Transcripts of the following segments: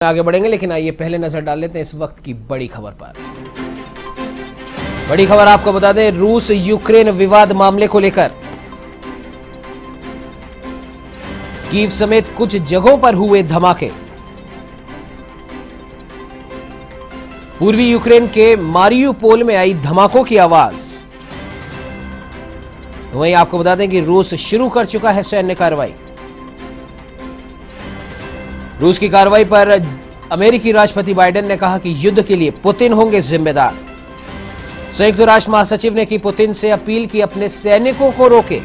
आगे बढ़ेंगे, लेकिन आइए पहले नजर डाल लेते हैं इस वक्त की बड़ी खबर पर। बड़ी खबर आपको बता दें, रूस यूक्रेन विवाद मामले को लेकर कीव समेत कुछ जगहों पर हुए धमाके। पूर्वी यूक्रेन के मारियुपोल में आई धमाकों की आवाज। वहीं आपको बता दें कि रूस शुरू कर चुका है सैन्य कार्रवाई। रूस की कार्रवाई पर अमेरिकी राष्ट्रपति बाइडेन ने कहा कि युद्ध के लिए पुतिन होंगे जिम्मेदार। संयुक्त राष्ट्र महासचिव ने की पुतिन से अपील की अपने सैनिकों को रोके।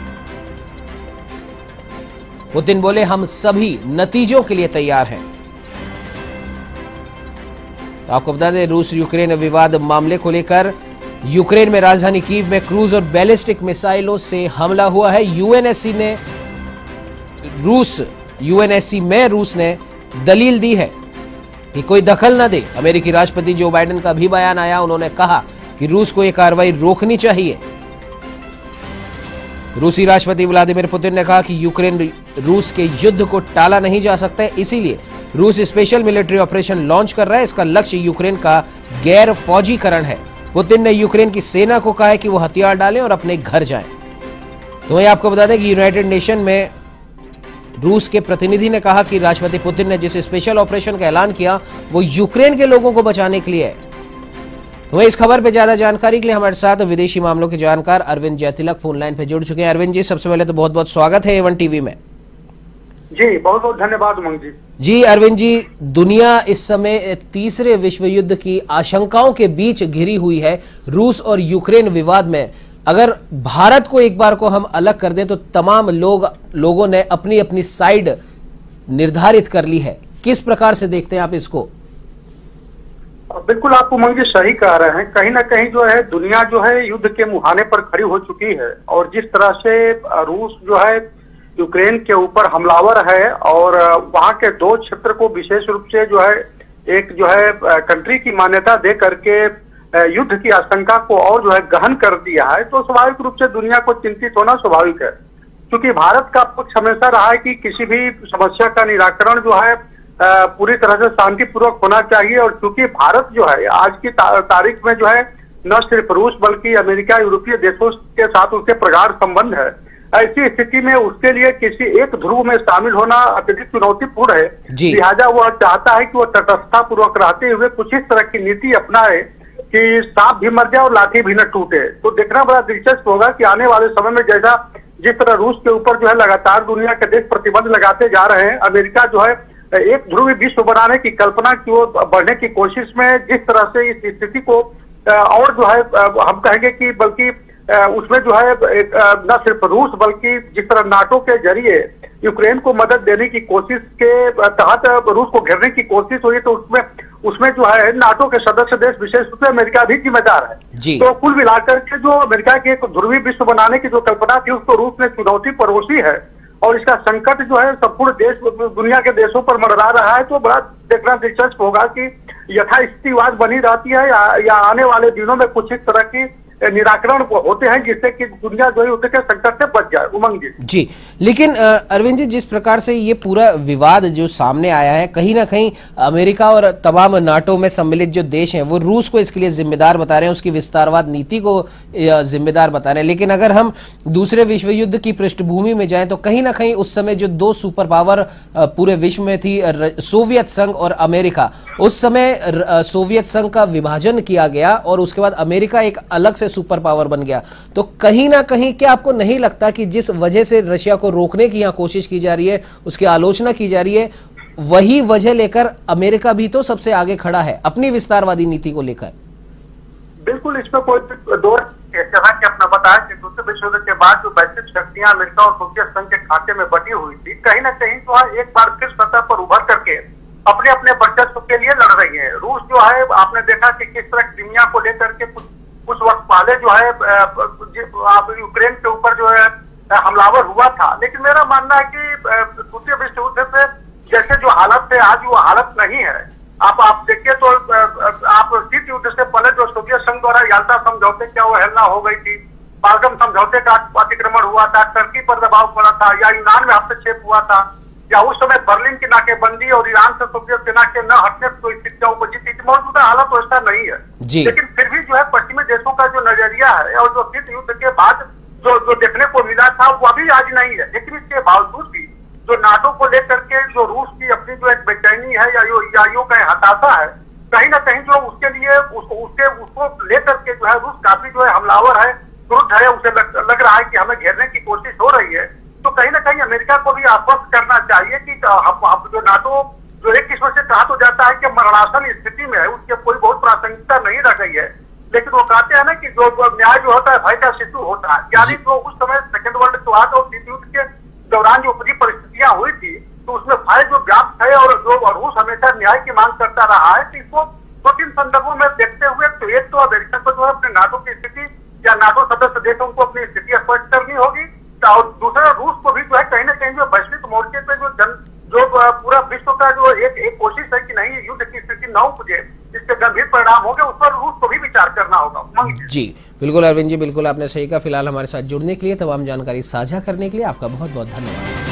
पुतिन बोले, हम सभी नतीजों के लिए तैयार हैं। तो आपको बता दें, रूस यूक्रेन विवाद मामले को लेकर यूक्रेन में राजधानी कीव में क्रूज और बैलिस्टिक मिसाइलों से हमला हुआ है। यूएनएससी में रूस ने दलील दी है कि कोई दखल न दे। अमेरिकी राष्ट्रपति जो बाइडेन का भी बयान आया, उन्होंने कहा कि रूस को यह कार्रवाई रोकनी चाहिए। रूसी राष्ट्रपति व्लादिमीर पुतिन ने कहा कि यूक्रेन रूस के युद्ध को टाला नहीं जा सकता है, इसीलिए रूस स्पेशल मिलिट्री ऑपरेशन लॉन्च कर रहा है। इसका लक्ष्य यूक्रेन का गैर फौजीकरण है। पुतिन ने यूक्रेन की सेना को कहा है कि वो हथियार डालें और अपने घर जाएं। तो वहीं आपको बता दें कि यूनाइटेड नेशन में रूस के प्रतिनिधि ने कहा कि राष्ट्रपति पुतिन ने जिस स्पेशल ऑपरेशन का ऐलान किया वो यूक्रेन के लोगों को बचाने के लिए है। तो इस खबर पे ज्यादा जानकारी के लिए हमारे साथ विदेशी मामलों के जानकार अरविंद जयतिलक फोन लाइन पे जुड़ चुके हैं। अरविंद जी, सबसे पहले तो बहुत बहुत स्वागत है A1 टीवी में। जी बहुत बहुत धन्यवाद उमंग जी। जी अरविंद जी, दुनिया इस समय तीसरे विश्व युद्ध की आशंकाओं के बीच घिरी हुई है रूस और यूक्रेन विवाद में। अगर भारत को एक बार को हम अलग कर दें तो तमाम लोगों ने अपनी अपनी साइड निर्धारित कर ली है। किस प्रकार से देखते हैं आप इसको? बिल्कुल आप उमंग जी सही कह रहे हैं। कहीं ना कहीं जो है दुनिया जो है युद्ध के मुहाने पर खड़ी हो चुकी है और जिस तरह से रूस जो है यूक्रेन के ऊपर हमलावर है और वहां के दो क्षेत्र को विशेष रूप से जो है एक जो है कंट्री की मान्यता दे करके युद्ध की आशंका को और जो है गहन कर दिया है, तो स्वाभाविक रूप से दुनिया को चिंतित होना स्वाभाविक है। क्योंकि भारत का पक्ष हमेशा रहा है कि किसी भी समस्या का निराकरण जो है पूरी तरह से शांतिपूर्वक होना चाहिए। और क्योंकि भारत जो है आज की तारीख में जो है न सिर्फ रूस बल्कि अमेरिका, यूरोपीय देशों के साथ उसके प्रगाढ़ संबंध है। ऐसी स्थिति में उसके लिए किसी एक ध्रुव में शामिल होना अत्यधिक चुनौतीपूर्ण है। लिहाजा वह चाहता है कि वह तटस्थता पूर्वक रहते हुए कुछ इस तरह की नीति अपनाए कि सांप भी मर जाए और लाठी भी न टूटे। तो देखना बड़ा दिलचस्प होगा कि आने वाले समय में जैसा जिस तरह रूस के ऊपर जो है लगातार दुनिया के देश प्रतिबंध लगाते जा रहे हैं, अमेरिका जो है एक ध्रुवी विश्व बनाने की कल्पना की ओर बढ़ने की कोशिश में जिस तरह से इस स्थिति को और जो है हम कहेंगे कि बल्कि उसमें जो है न सिर्फ रूस बल्कि जिस तरह नाटो के जरिए यूक्रेन को मदद देने की कोशिश के तहत रूस को घेरने की कोशिश हुई, तो उसमें जो है नाटो के सदस्य देश विशेष रूप से अमेरिका भी जिम्मेदार है। तो कुल मिलाकर के जो अमेरिका की एक ध्रुवी विश्व बनाने की जो कल्पना थी उसको रूस ने चुनौती परोसी है और इसका संकट जो है संपूर्ण देश दुनिया के देशों पर मंडरा रहा है। तो बड़ा देखना दिलचस्प होगा कि यथास्थितिवाद बनी रहती है या आने वाले दिनों में कुछ इस तरह की निराकरण होते हैं जिससे कि दुनिया जो है युद्ध के संकट से बच जाए। उमंग जी लेकिन अरविंद जी, जिस प्रकार से ये पूरा विवाद जो सामने आया है, कहीं ना कहीं अमेरिका और तमाम नाटो में सम्मिलित जो देश हैं वो रूस को इसके लिए जिम्मेदार बता रहे हैं, उसकी विस्तारवाद नीति को जिम्मेदार बता रहे हैं। लेकिन अगर हम दूसरे विश्व युद्ध की पृष्ठभूमि में जाएं तो कहीं ना कहीं उस समय जो दो सुपर पावर पूरे विश्व में थी, सोवियत संघ और अमेरिका, उस समय सोवियत संघ का विभाजन किया गया और उसके बाद अमेरिका एक अलग से सुपर पावर बन गया। तो कहीं ना कहीं क्या आपको नहीं लगता कि जिस वजह से रशिया को रोकने की यहां कोशिश की जा रही है, उसकी आलोचना की जा रही है, वही वजह लेकर अमेरिका भी तो सबसे आगे खड़ा है अपनी विस्तारवादी नीति को लेकर? बिल्कुल, इसमें कोई दो जैसा कि आपने बताया कि दूसरे विश्व युद्ध के बाद जो वैश्विक शक्तियां अमेरिका और सोवियत संघ के खाते में बटी हुई थी, कहीं ना कहीं तो एक बार फिर सतह पर उभर करके अपने अपने वर्चस्व के लिए लड़ रही है। रूस जो है आपने देखा कि किस तरह क्रीमिया को लेकर के कुछ वक्त पहले जो है यूक्रेन के ऊपर जो है हमलावर हुआ था। लेकिन मेरा मानना है कि द्वितीय विश्व युद्ध से जैसे जो हालत है आज वो हालत नहीं है। आप देखिए तो आप शीत युद्ध से पहले जो सोवियत संघ द्वारा याल्टा समझौते की अवहेलना हो गई थी, पालगम समझौते का अतिक्रमण हुआ था, टर्की पर दबाव पड़ा था, या यूनान में हस्तक्षेप हुआ था, या उस समय बर्लिन की नाकेबंदी और ईरान से सोवियत सेना के न हटने तो स्थितियां उपजी थी। मौजूदा हालत वैसा नहीं है, लेकिन फिर भी जो है पश्चिमी देशों का जो नजरिया है और जो शीत युद्ध के बाद जो देखने को मिला था वो अभी आज नहीं है। लेकिन इसके बावजूद भी जो नाटो को लेकर के जो रूस की अपनी जो एक बेचैनी है या यूं कहें हताशा है, कहीं ना कहीं जो उसके लिए उसको लेकर के जो है रूस काफी जो है हमलावर है, क्रुद्ध है। उसे लग रहा है कि हमें घेरने की कोशिश हो रही है। तो कहीं ना कहीं अमेरिका को भी आश्वस्त करना चाहिए कि जो नाटो जो एक किस्म से कहा तो जाता है कि मरणासन स्थिति में है, उसके कोई बहुत प्रासंगिकता नहीं रह गई है। लेकिन वो कहते हैं ना कि जो न्याय जो होता है भय का शिशु होता है, यानी जो उस समय सेकेंड वर्ल्ड वॉर और शीत युद्ध के दौरान जो उपजी परिस्थितियां हुई थी, तो उसमें भय जो व्याप्त है और जो रूस हमेशा न्याय की मांग करता रहा है। तो इसको दो तीन संदर्भों में देखते हुए तो एक तो अमेरिका को जो है अपने नाटो की स्थिति या नाटो सदस्य देशों को अपनी स्थिति स्पष्ट करनी होगी, और दूसरा रूस को भी जो है कहीं ना कहीं जो वैश्विक मोर्चे पे जो पूरा विश्व का जो एक कोशिश है कि नहीं युद्ध की स्थिति न उपजे, इसके गंभीर परिणाम होंगे, उस पर रूस को भी विचार करना होगा। जी बिल्कुल अरविंद जी, बिल्कुल आपने सही कहा। फिलहाल हमारे साथ जुड़ने के लिए, तमाम जानकारी साझा करने के लिए आपका बहुत बहुत धन्यवाद।